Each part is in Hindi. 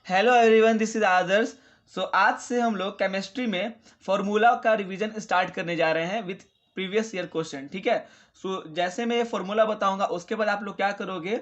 हेलो एवरीवन, दिस इज आदर्श। सो आज से हम लोग केमिस्ट्री में फॉर्मूला का रिवीजन स्टार्ट करने जा रहे हैं विथ प्रीवियस ईयर क्वेश्चन। ठीक है। सो जैसे मैं ये फॉर्मूला बताऊंगा उसके बाद आप लोग क्या करोगे,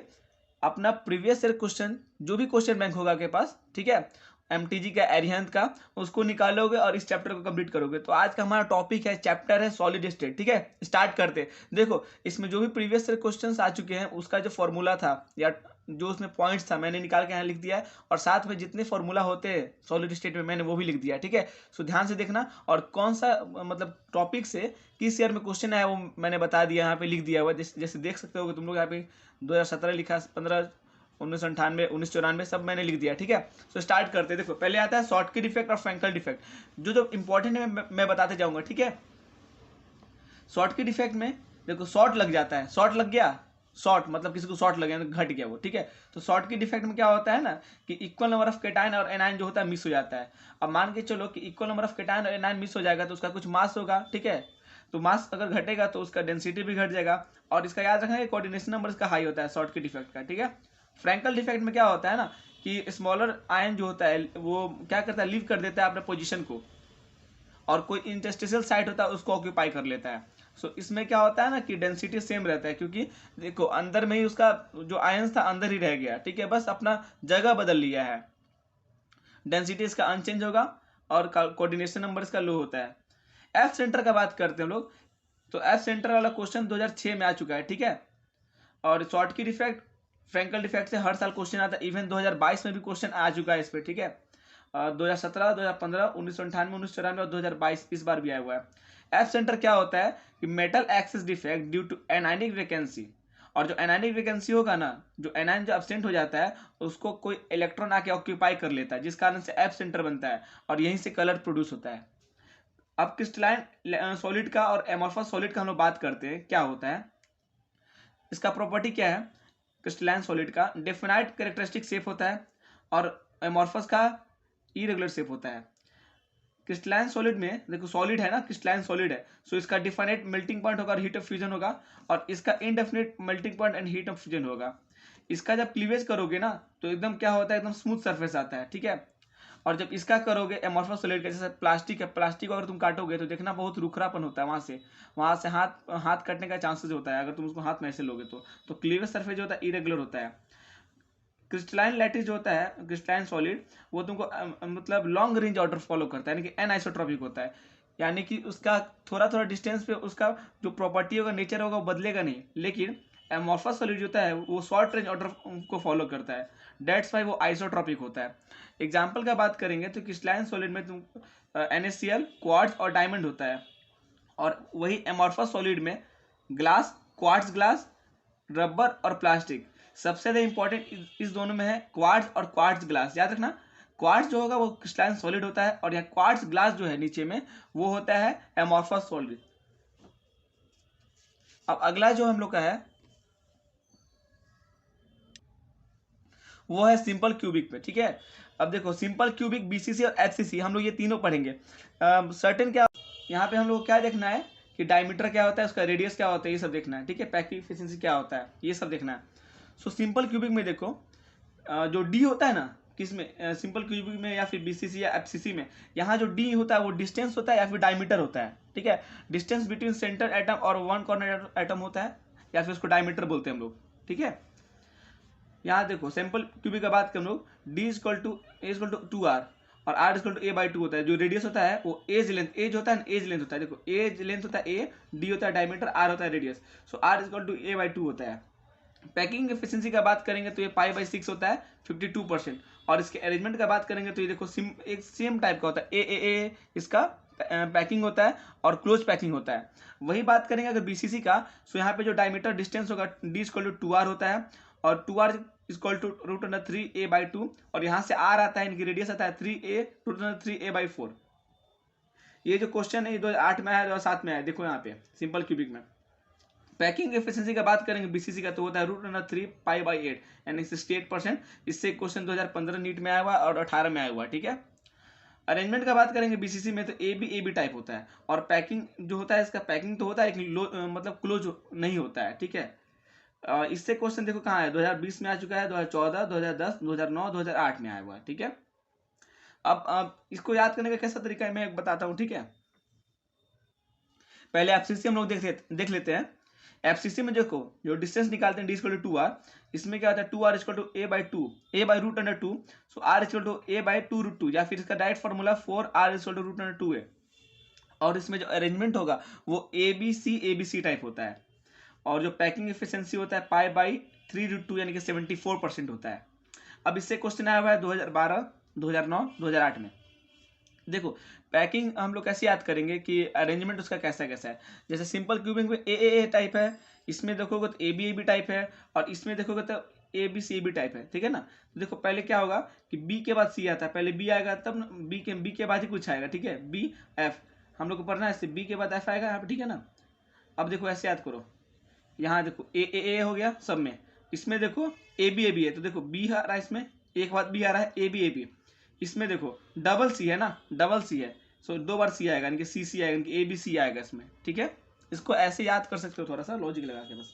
अपना प्रीवियस ईयर क्वेश्चन जो भी क्वेश्चन बैंक होगा आपके पास, ठीक है, एमटीजी का, एरिहंत का, उसको निकालोगे और इस चैप्टर को कंप्लीट करोगे। तो आज का हमारा टॉपिक है, चैप्टर है सॉलिड स्टेट। ठीक है, स्टार्ट करते हैं। देखो, इसमें जो भी प्रीवियस ईयर क्वेश्चंस आ चुके हैं उसका जो फॉर्मूला था या जो उसमें पॉइंट्स था मैंने निकाल के यहाँ लिख दिया है, और साथ में जितने फॉर्मूला होते हैं सॉलिड स्टेट में मैंने वो भी लिख दिया। ठीक है। सो ध्यान से देखना, और कौन सा मतलब टॉपिक से किस ईयर में क्वेश्चन आया वो मैंने बता दिया, यहाँ पे लिख दिया हुआ। जैसे देख सकते हो तुम लोग, यहाँ पे 2017 लिखा, 15, 1998, 1994 सब मैंने लिख दिया। ठीक है। सो स्टार्ट करते हैं। देखो, पहले आता है शॉर्टकट डिफेक्ट और फ्रैंकल डिफेक्ट, जो इंपॉर्टेंट है मैं बताते जाऊंगा। ठीक है। शॉर्टकट डिफेक्ट में देखो, शॉर्ट लग जाता है, शॉर्ट लग गया, शॉर्ट मतलब किसी को शॉर्ट लग गया तो घट गया वो। ठीक है। तो शॉर्ट की डिफेक्ट में क्या होता है ना कि इक्वल नंबर ऑफ केटायन और एनायन जो होता है मिस हो जाता है। अब मान के चलो कि इक्वल नंबर ऑफ केटायन और एनायन मिस हो जाएगा तो उसका कुछ मास होगा। ठीक है। तो मास अगर घटेगा तो उसका डेंसिटी भी घट जाएगा, और इसका याद रखना कि कोऑर्डिनेशन नंबर इसका हाई होता है शॉर्ट की डिफेक्ट का। ठीक है। फ्रैंकल डिफेक्ट में क्या होता है ना कि स्मॉलर आयन जो होता है वो क्या करता है, लीव कर देता है अपने पोजिशन को, और कोई इंटरस्टिशियल साइट होता है उसको ऑक्यूपाई कर लेता है। सो इसमें क्या होता है ना कि डेंसिटी सेम रहता है, क्योंकि देखो अंदर में ही उसका जो आयंस था अंदर ही रह गया। ठीक है, बस अपना जगह बदल लिया है। डेंसिटी इसका अनचेंज होगा और कोऑर्डिनेशन नंबर इसका लो होता है। एफ सेंटर का बात करते हैं लोग, तो एफ सेंटर वाला क्वेश्चन 2006 में आ चुका है। ठीक है। और शॉर्ट की डिफेक्ट, फ्रैंकल डिफेक्ट से हर साल क्वेश्चन आता है, इवन 2022 में भी क्वेश्चन आ चुका है इस पर। ठीक है। 2017, 2015, 1998, 1994 और 2022 इस बार भी आया हुआ है। एफ सेंटर क्या होता है कि metal excess defect due to anionic vacancy, और जो एनाइनिक वैकेंसी होगा ना, जो एनाइन जो एब्सेंट हो जाता है उसको कोई इलेक्ट्रॉन आके ऑक्यूपाई कर लेता है, जिस कारण से एफ सेंटर बनता है और यहीं से कलर प्रोड्यूस होता है। अब क्रिस्टलाइन सॉलिड का और एमोर्फस सॉलिड का हम लोग बात करते हैं, क्या होता है इसका प्रॉपर्टी क्या है। क्रिस्टलाइन सॉलिड का डेफिनाइट कैरेक्टरिस्टिक शेप होता है, और एमोर्फस का इरेगुलर शेप होता है। क्रिस्टलाइन सॉलिड में देखो, सॉलिड है ना, क्रिस्टलाइन सॉलिड है, सो इसका डिफाइनेट मेल्टिंग पॉइंट होगा और हीट ऑफ फ्यूजन होगा, और इसका indefinite melting point and heat of fusion होगा। इसका जब क्लीवेज करोगे ना तो एकदम क्या होता है, एकदम स्मूथ सरफेस आता है। ठीक है। और जब इसका करोगे एमोर्फस सॉलिड का, जैसे प्लास्टिक है, प्लास्टिक को अगर तुम काटोगे तो देखना बहुत रुखरापन होता है, वहां से हाथ हाथ कटने का चांसेस होता है अगर तुम उसको हाथ में ऐसे लोगे तो क्लीवेज सरफेस जो होता है इरेगुलर होता है। क्रिस्टलाइन लैटिस जो होता है, क्रिस्टलाइन सॉलिड, वो तुमको मतलब लॉन्ग रेंज ऑर्डर फॉलो करता है, यानी कि एनआइसोट्रॉपिक होता है, यानी कि उसका थोड़ा थोड़ा डिस्टेंस पे उसका जो प्रॉपर्टी होगा, नेचर होगा, वो बदलेगा नहीं। लेकिन एमोर्फस सॉलिड जो होता है वो शॉर्ट रेंज ऑर्डर को फॉलो करता है, डेट्स वाई वो आइसोट्रॉपिक होता है। एग्जाम्पल का बात करेंगे तो क्रिस्टलाइन सॉलिड में तुम NaCl, क्वार्ट्ज और डायमंड होता है, और वही एमोर्फस सॉलिड में ग्लास, क्वार्ट्ज ग्लास, रबर और प्लास्टिक। सबसे ज्यादा इंपॉर्टेंट इस दोनों में है क्वार्ट्ज और क्वार्ट्ज ग्लास। याद रखना, क्वार्ट्ज जो होगा वो क्रिस्टलाइन सॉलिड होता है, और यहाँ क्वार्ट्ज ग्लास जो है नीचे में वो होता है एमोर्फस सॉलिड। अब अगला जो हम लोग का है वो है सिंपल क्यूबिक पे। ठीक है। अब देखो, सिंपल क्यूबिक, BCC और FCC हम लोग ये तीनों पढ़ेंगे। सर्टेन क्या, यहाँ पे हम लोग क्या देखना है कि डायमीटर क्या होता है, उसका रेडियस क्या होता है, ये सब देखना है। ठीक है। पैकिंग एफिशिएंसी क्या होता है, ये सब देखना है। सो सिंपल क्यूबिक में देखो, जो डी होता है ना, किसमें, सिंपल क्यूबिक में या फिर BCC या FCC में, यहाँ जो डी होता है वो डिस्टेंस होता है या फिर डायमीटर होता है। ठीक है। डिस्टेंस बिटवीन सेंटर एटम और वन कॉर्नर एटम होता है, या फिर उसको डायमीटर बोलते हैं हम लोग। ठीक है। यहाँ देखो, सिंपल क्यूबिक का बात कर लो, डी इजकल टू 2r, और r इजकल टू a/2 होता है। जो रेडियस होता है वो एज लेंथ, एज होता है, एज लेंथ होता है। देखो, एज लेंथ होता है a, d होता है डायमीटर, r होता है radius, so r equal to a/2 होता है। पैकिंग एफिशिएंसी का बात करेंगे तो ये π/6 होता है, 52%। और इसके अरेंजमेंट का बात करेंगे तो ये देखो एक सेम टाइप का होता है, ए इसका पैकिंग होता है और क्लोज पैकिंग होता है। वही बात करेंगे अगर BCC का, सो यहाँ पे जो डायमीटर डिस्टेंस होगा d इक्वल टू 2r होता है, और 2r इक्वल टू √3a/2, और यहाँ से r आता है, इनकी रेडियस आता है 3a, √3a/4। ये जो क्वेश्चन है ये 2008 में आया, 2007 में आया। देखो यहाँ पे सिंपल क्यूबिक में पैकिंग एफिशिएंसी का बात करेंगे BCC का, तो होता है √3 π/8, यानी 68%। इससे क्वेश्चन 2015 नीट में आया हुआ और 18 में आया हुआ। ठीक है। अरेंजमेंट का बात करेंगे BCC में तो AB टाइप होता है, और पैकिंग जो होता है इसका पैकिंग तो होता है लेकिन मतलब क्लोज नहीं होता है। ठीक है। इससे क्वेश्चन देखो कहाँ है, 2020 में आ चुका है, 2014, 2010, 2009, 2008 में आया हुआ है, ठीक है। अब इसको याद करने का कैसा तरीका है मैं बताता हूँ, ठीक है। पहले एफसीसी हम लोग देख लेते हैं। एफसीसी में देखो जो डिस्टेंस निकालते हैं, डी इक्वल टू 2r, इसमें क्या होता है 2r equal to A by root under 2, so r equal to A by 2 root 2, या फिर इसका direct formula 4r equal to root under 2 है। और इसमें जो अरेंजमेंट होगा वो ABC टाइप होता है, और जो पैकिंग एफिशिएंसी होता है पाई बाई 3 रूट 2 यानी कि 74% होता है। अब इससे क्वेश्चन आया हुआ है 2012, 2009, 2008 में। देखो पैकिंग हम लोग कैसे याद करेंगे कि अरेंजमेंट उसका कैसा कैसा है। जैसे सिंपल क्यूबिंग में ए टाइप है, इसमें देखोगे तो ए बी टाइप है, और इसमें देखोगे तो ए बी टाइप है, ठीक है ना। तो देखो पहले क्या होगा कि बी के बाद सी आता है, पहले बी आएगा तब बी के बाद ही कुछ आएगा, ठीक है। बी एफ हम लोग को पढ़ना है, इससे बी के बाद एफ आएगा यहाँ पे, ठीक है ना। अब देखो ऐसे याद करो, यहाँ देखो ए हो गया सब में, इसमें देखो ए बी है, तो देखो बी आ रहा है, इसमें एक बार बी आ रहा है, ए बी। इसमें देखो डबल सी है ना, डबल सी है, सो 2 बार सी आएगा यानी कि सी आएगा, यानी कि ABC आएगा इसमें, ठीक है। इसको ऐसे याद कर सकते हो, थोड़ा सा लॉजिक लगा के बस।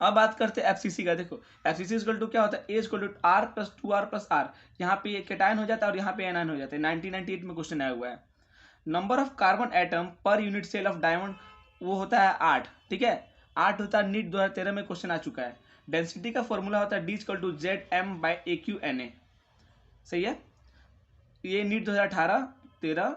अब बात करते हैं एफसीसी का। देखो एफसीसी इक्वल टू क्या होता है, A equal to R plus 2r plus R, यहाँ पे केटायन हो जाता है और यहाँ पे एनायन हो जाता है। 1998 में क्वेश्चन आया हुआ है। Number of carbon atom per unit cell of diamond वो होता है 8, ठीक है। 8 होता है, नीट 2013 में क्वेश्चन आ चुका है। डेंसिटी का फॉर्मूला होता है डी इक्वल टू ZM/AQNA, सही है। ये नीट 2018, 13,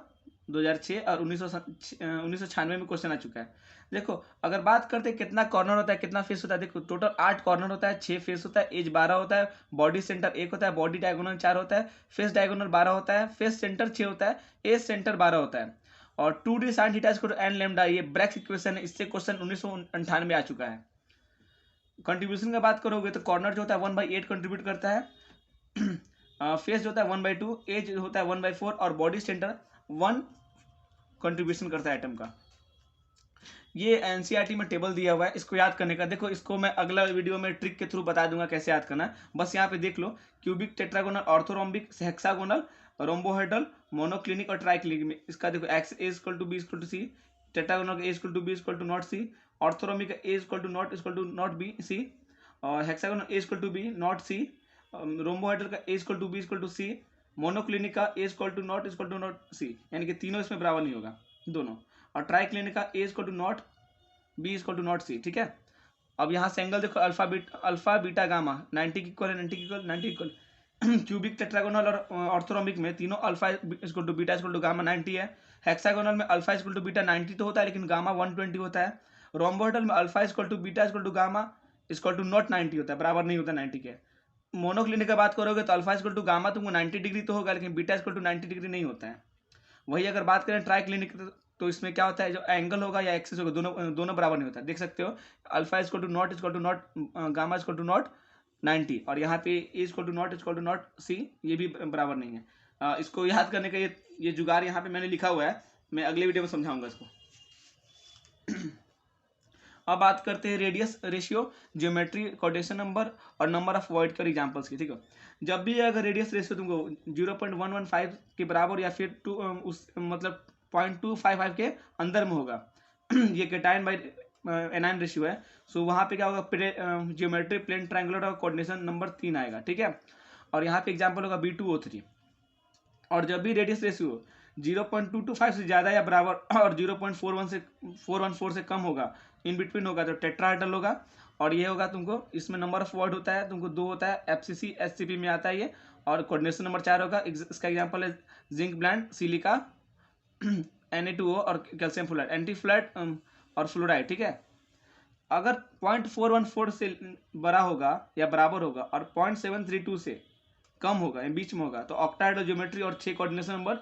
2006 और 1996 में क्वेश्चन आ चुका है। देखो अगर बात करते हैं कितना कॉर्नर होता है, कितना फेस होता है, देखो टोटल 8 कॉर्नर होता है, 6 फेस होता है, एज 12 होता है, बॉडी सेंटर 1 होता है, बॉडी डायगोनल 4 होता है, फेस डायगोनल 12 होता है, फेस सेंटर 6 होता है, एज सेंटर 12 होता है, और 2D sin theta equal to n lambda, ये ब्रैग्स इक्वेशन है। इससे क्वेश्चन 1998 में आ चुका है। कंट्रीब्यूशन का बात करोगे तो कॉर्नर जो होता है 1/8 कंट्रीब्यूट करता है, फेस जो होता है 1/2, एज होता है 1/4, और बॉडी सेंटर 1 कंट्रीब्यूशन करता है एटम का। ये एनसीईआरटी में टेबल दिया हुआ है, इसको याद करने का। देखो इसको मैं अगला वीडियो में ट्रिक के थ्रू बता दूंगा कैसे याद करना है, बस यहाँ पे देख लो। Cubic, tetragonal, orthorhombic, hexagonal, rhombohedral, monoclinic और ट्राइक्लिनिक में इसका देखो x a equal to b equal to c, tetragonal का a equal to b equal to not c, orthorhombic का a equal to not b c, और hexagonal a equal to b not c, rhombohedral का a equal to b equal to c, monoclinic का a equal to not c, यानी कि तीनों इसमें बराबर नहीं होगा दोनों, और ट्राइक्लिनिक का a equal to not, b equal to not c, ठीक है। अब यहाँ से एंगल देखो अल्फा बीटा गामा 90 की इक्वल है, 90 इक्वल क्यूबिक, टेट्रागोनल और ऑर्थोरोम्बिक में तीनों alpha equal to beta equal to gamma 90 है। हेक्सागोनल में अल्फा इक्वल टू बीटा 90 तो होता है, लेकिन गामा 120 होता है। रोम्बोहेड्रल में alpha equal to beta equal to gamma equal to not 90 होता है, बराबर नहीं होता 90 के। मोनोक्लिनिक की बात करोगे तो अल्फा इक्वल टू गामा तुमको 90 डिग्री तो होगा, लेकिन बीटा इक्वल टू 90 डिग्री नहीं होता है। वही अगर बात करें ट्राई क्लिनिक तो इसमें क्या होता है, जो एंगल होगा या एक्सिस होगा दोनों बराबर नहीं होता है। देख सकते हो alpha equal to not gamma equal to not 90, और यहाँ पे A equal to not C, ये भी बराबर नहीं है। इसको याद करने का ये जुगाड़ यहाँ पे मैंने लिखा हुआ है, मैं अगले वीडियो में समझाऊंगा इसको। अब बात करते हैं radius ratio, geometry, coordination number और नंबर ऑफ वॉइड कर एग्जांपल्स की, ठीक है। जब भी अगर रेडियस रेशियो तुमको 0.115 के बराबर या फिर उस मतलब 0.255 के अंदर में होगा ये केटायन बाई एनायन रेशियो है, सो वहाँ पे क्या होगा, ज्योमेट्री, प्लेन, ट्रायंगुलर और कोऑर्डिनेशन नंबर 3 आएगा, ठीक है। और यहाँ पे एग्जाम्पल होगा B2O3। और जब भी रेडियस रेशियो 0.225 से ज़्यादा या बराबर और 0.414 से कम होगा, इन बिटवीन होगा, तो टेट्राहेड्रल होगा। और ये होगा तुमको, इसमें नंबर ऑफ वर्ड होता है तुमको 2 होता है, FCC SCP में आता है ये, और कोऑर्डिनेशन नंबर 4 होगा। इसका एग्जांपल है जिंक ब्लैंड, सिलिका, Na2O और कैल्शियम फ्लोराइड, एंटी फ्लड और फ्लोराइड, ठीक है। अगर 0.414 से बड़ा होगा या बराबर होगा और 0.732 से कम होगा या बीच में होगा, तो ऑक्टाहेड्रल ज्योमेट्री और 6 कोऑर्डिनेशन नंबर।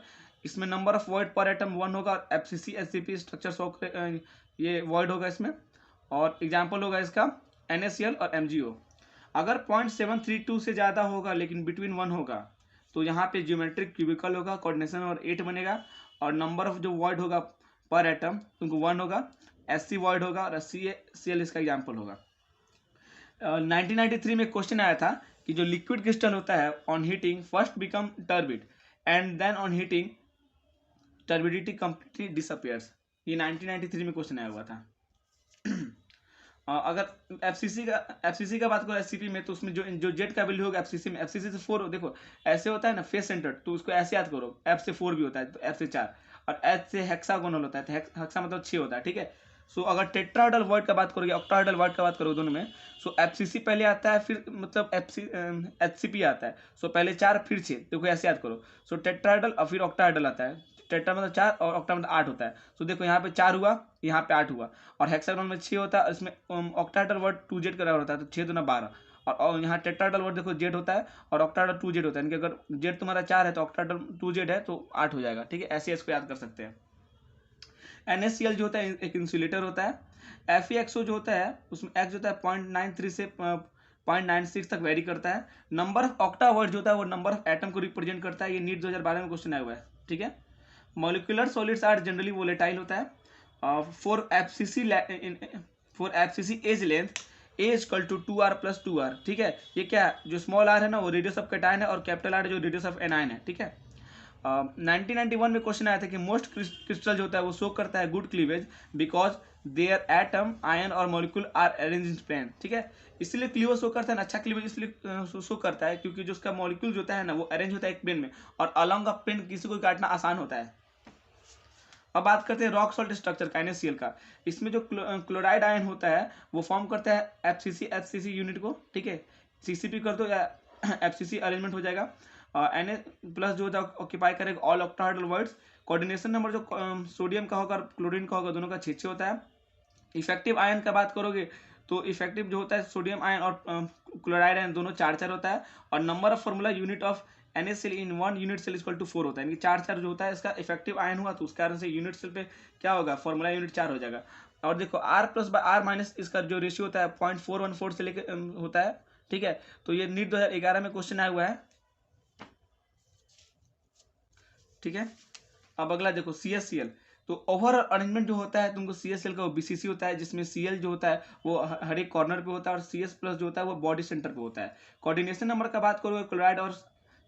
इसमें नंबर ऑफ वॉइड पर एटम 1 होगा, और FCC SCP स्ट्रक्चर 100 ये वॉइड होगा इसमें। और एग्जाम्पल होगा इसका NaCl और MgO। अगर 0.732 से ज़्यादा होगा लेकिन बिटवीन 1 होगा, तो यहाँ पे ज्योमेट्रिक क्यूबिकल होगा, कोऑर्डिनेशन नंबर 8 बनेगा, और नंबर ऑफ जो वॉइड होगा पर एटम तुमको 1 होगा, SC वॉइड होगा, और CL इसका एग्जाम्पल होगा। 1993 में क्वेश्चन आया था कि जो लिक्विड क्रिस्टल होता है on heating first become turbid and then on heating turbidity completely disappears. ये 1993 में क्वेश्चन आया हुआ था। अगर एफसीसी का बात करो एससीपी में, तो उसमें जो जेड का वैल्यू होगा एफसीसी में, एफसीसी से 4, देखो ऐसे होता है ना फेस सेंटर, तो उसको ऐसे याद करो, एफ से 4 भी होता है तो एफ से 4, और एच से हेक्सागोनल होता है तो हेक्सा मतलब 6 होता है, ठीक है। सो अगर टेट्राहेड्रल वर्ड का बात करोगे, ऑक्टाहेड्रल वर्ड का बात करोगे दोनों में, सो एफसीसी पहले आता है, फिर मतलब एचसीपी आता है। सो पहले 4 फिर 6, देखो ऐसे याद करो। सो टेट्राहेड्रल और फिर ऑक्टाहेड्रल आता है, टेट्रा मतलब 4 और ऑक्टा मतलब 8 होता है। सो देखो यहाँ पे 4 हुआ, यहाँ पे 8 हुआ, और हेक्सागोनल में 6 होता है, इसमें ऑक्टाहेड्रल वर्ड 2z का होता है तो 6 दूना 12, और यहाँ टेट्राहेड्रल वर्ड देखो जेड होता है और ऑक्टाहेड्रल 2z होता है, यानी कि अगर जेड तुम्हारा 4 है तो ऑक्टाहेड्रल 2z है तो 8 हो जाएगा, ठीक है। ऐसे इसको याद कर सकते हैं। NaCl जो होता है एक इंसुलेटर होता है। FeXO जो होता है उसमें X जो होता है 0.93 से 0.96 तक वेरी करता है। नंबर ऑफ ऑक्टा वर्ड जो होता है वो नंबर ऑफ एटम को रिप्रेजेंट करता है। ये नीट 2012 में क्वेश्चन आया हुआ है, ठीक है। Molecular solids are generally volatile होता है। For FCC edge length A = 2r + 2r, ठीक है। ये क्या है, जो स्मॉल r है ना वो रेडियस ऑफ कैटायन है, और कैपिटल R जो रेडियस ऑफ एनायन है, ठीक है। 1991 में क्वेश्चन आया था कि मोस्ट क्रिस्टल जो होता है वो शो करता है good cleavage because their atom ion और molecule are arrange in plane, ठीक है। इसलिए क्लीवेज शो करता है ना, अच्छा क्लीवेज इसलिए शो करता है क्योंकि जो उसका मॉलिक्यूल जो होता है ना वो अरेंज होता है एक प्लेन में, और अलॉन्ग अ प्लेन किसी को काटना आसान होता है। अब बात करते हैं रॉक सॉल्ट स्ट्रक्चर का, NaCl का। इसमें जो क्लोराइड आयन होता है वो फॉर्म करता है FCC यूनिट को, ठीक है। CCP कर दो या FCC अरेंजमेंट हो जाएगा। Na+ जो ऑक्यूपाई करेगा all octahedral words. Coordination number जो सोडियम का होगा और क्लोरीन का होगा दोनों का 6 होता है। इफेक्टिव आयन का बात करोगे तो इफेक्टिव जो होता है सोडियम आयन और क्लोराइड आयन दोनों 4 होता है, और number of formula unit of NaCl in 1 unit cell = 4 होता है, यानी 4 जो होता है इसका इफेक्टिव आयन हुआ तो उस कारण से यूनिट सेल पे क्या होगा, फॉर्मूला यूनिट 4 हो जाएगा। और देखो R+/R- इसका जो रेशियो होता है 0.414 से लेकर होता है, ठीक है। तो ये नीट 2011 में क्वेश्चन आया हुआ है, ठीक है। अब अगला देखो CSCl। तो ओवरऑल अरेंजमेंट जो होता है तुमको CSCl का वो BCC होता है, जिसमें Cl जो होता है वो हर एक कॉर्नर पे होता है, और CS+ जो होता है वो बॉडी सेंटर पे होता है। कोऑर्डिनेशन नंबर का बात करोगे क्लोराइड और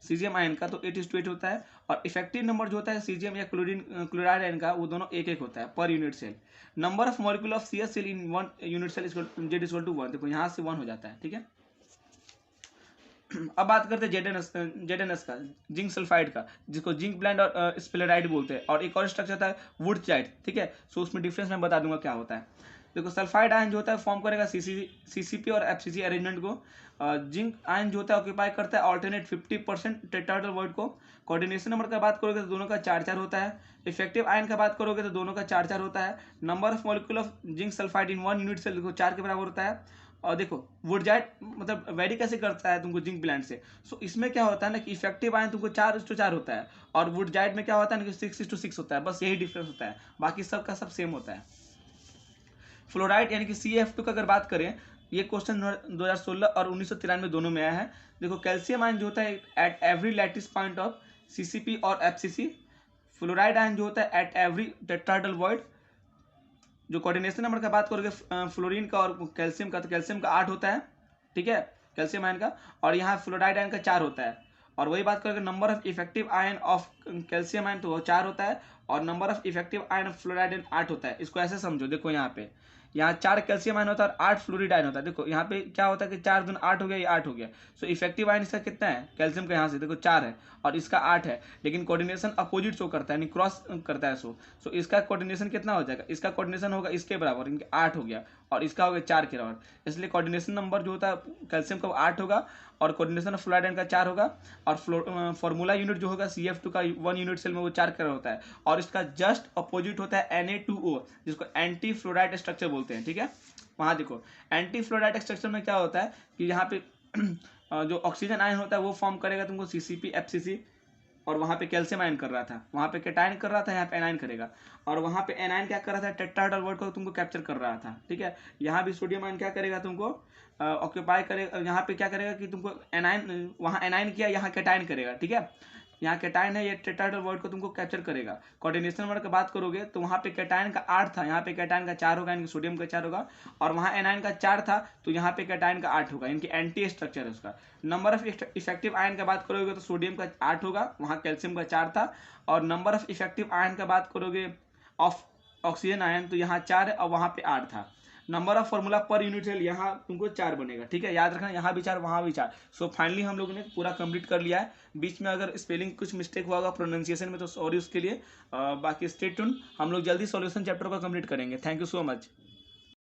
सीजियम आयन का तो 8:8 होता है, और इफेक्टिव नंबर जो होता है सीजियम या क्लोराइड आयन का वो दोनों 1-1 होता है per unit cell. Number of molecule of CSCl in 1 unit cell Z = 1, देखो यहाँ से 1 हो जाता है, ठीक है। अब बात करते हैं जेडेनएस का, जिंक सल्फाइड का, जिसको जिंक ब्लेंड और स्पेलेराइड बोलते हैं, और एक और स्ट्रक्चर था वुडचाइट, ठीक है। सो उसमें डिफरेंस मैं बता दूंगा क्या होता है। देखो सल्फाइड आयन जो होता है फॉर्म करेगा CCP और FCC अरेंजमेंट को। जिंक आयन जो होता है ऑक्यूपाई करता है ऑल्टरनेट 50% टेट्राहेड्रल वर्ड को। कोऑर्डिनेशन नंबर का बात करोगे तो दोनों का 4-4 होता है। इफेक्टिव आयन का बात करोगे तो दोनों का 4-4 होता है। Number of molecule of zinc sulphide in 1 unit cell देखो 4 के बराबर होता है। और देखो वुडजाइट मतलब वेरी कैसे करता है तुमको जिंक ब्लेंड से। सो इसमें क्या होता है ना कि इफेक्टिव आयन तुमको 4:4 होता है, और वुडजाइट में क्या होता है ना कि 6:6 होता है, बस यही डिफरेंस होता है, बाकी सब का सब सेम होता है। फ्लोराइड यानी कि CF2 का अगर बात करें, ये क्वेश्चन 2016 और 1993 दोनों में आया है। देखो कैल्शियम आयन जो होता है at every lattice point of CCP और FCC। फ्लोराइड आयन जो होता है एट एवरी टेट्राहेड्रल वर्ड। जो कोऑर्डिनेशन नंबर का बात करोगे फ्लोरीन का और कैल्शियम का, तो कैल्शियम का 8 होता है, ठीक है, कैल्शियम आयन का, और यहाँ फ्लोराइड आयन का 4 होता है। और वही बात करोगे number of effective ion of calcium ion तो वो 4 होता है, और number of effective ion of fluoride ion 8 होता है। इसको ऐसे समझो, देखो यहाँ 4 कैल्शियम आयन होता है और 8 फ्लोराइड आयन होता है। देखो यहाँ पे क्या होता है कि 4 दूनी 8 हो गया, ये 8 हो गया। सो इफेक्टिव आयन इसका कितना है कैल्शियम का, यहाँ से देखो 4 है और इसका 8 है, लेकिन कोऑर्डिनेशन अपोजिट शो करता है, यानी क्रॉस करता है। सो इसका कोऑर्डिनेशन कितना हो जाएगा, इसका कोऑर्डिनेशन होगा इसके बराबर, इनके 8 हो गया, और इसका हो गया 4 के बराबर। इसलिए कोऑर्डिनेशन नंबर जो होता है कैल्शियम का 8 होगा, और कोऑर्डिनेशन ऑफ फ्लोराइड आयन का 4 होगा, और फॉर्मूला यूनिट जो होगा CF2 का 1 यूनिट सेल में वो 4 का होता है, और इसका जस्ट अपोजिट होता है Na2O, जिसको एंटी फ्लोराइड स्ट्रक्चर बोलते हैं, ठीक है। वहां देखो एंटी फ्लोराइड स्ट्रक्चर में क्या होता है कि यहाँ पे जो ऑक्सीजन आयन होता है वो फॉर्म करेगा तुमको CCP FCC, और वहाँ पे कैल्शियम आयन कर रहा था, वहाँ पे कैटायन कर रहा था, यहाँ पे एनायन करेगा, और वहाँ पे एनायन क्या कर रहा था टेट्राहेड्रल वर्ड को तुमको कैप्चर कर रहा था, ठीक है। यहाँ भी सोडियम आयन क्या करेगा तुमको ऑक्यूपाई करेगा, यहाँ पे क्या करेगा कि तुमको एनायन, वहाँ एनायन किया, यहाँ कैटायन करेगा, ठीक है। यहाँ कैटायन है, ये टेट्राहेड्रल वर्ड को तुमको कैप्चर करेगा। कोऑर्डिनेशन नंबर की बात करोगे तो वहाँ पे कैटायन का 8 था, यहाँ पे कैटायन का 4 होगा, यानी सोडियम का 4 होगा, और वहाँ एनायन का 4 था तो यहाँ पे कैटायन का 8 होगा, इनकी एंटी स्ट्रक्चर है उसका। नंबर ऑफ इफेक्टिव आयन का बात करोगे तो सोडियम का 8 होगा, वहाँ कैल्शियम का 4 था, और नंबर ऑफ इफेक्टिव आयन का बात करोगे ऑफ ऑक्सीजन आयन तो यहाँ 4 है और वहाँ पे 8 था। Number of formula per unit cell यहाँ तुमको 4 बनेगा, ठीक है, याद रखना, यहाँ भी 4 वहाँ भी 4। सो फाइनली हम लोगों ने पूरा कंप्लीट कर लिया है। बीच में अगर स्पेलिंग कुछ मिस्टेक हुआ होगा प्रोनाउंसिएशन में तो सॉरी उसके लिए। बाकी स्टे ट्यून्ड, हम लोग जल्दी सॉल्यूशन चैप्टर को कंप्लीट करेंगे। Thank you so much.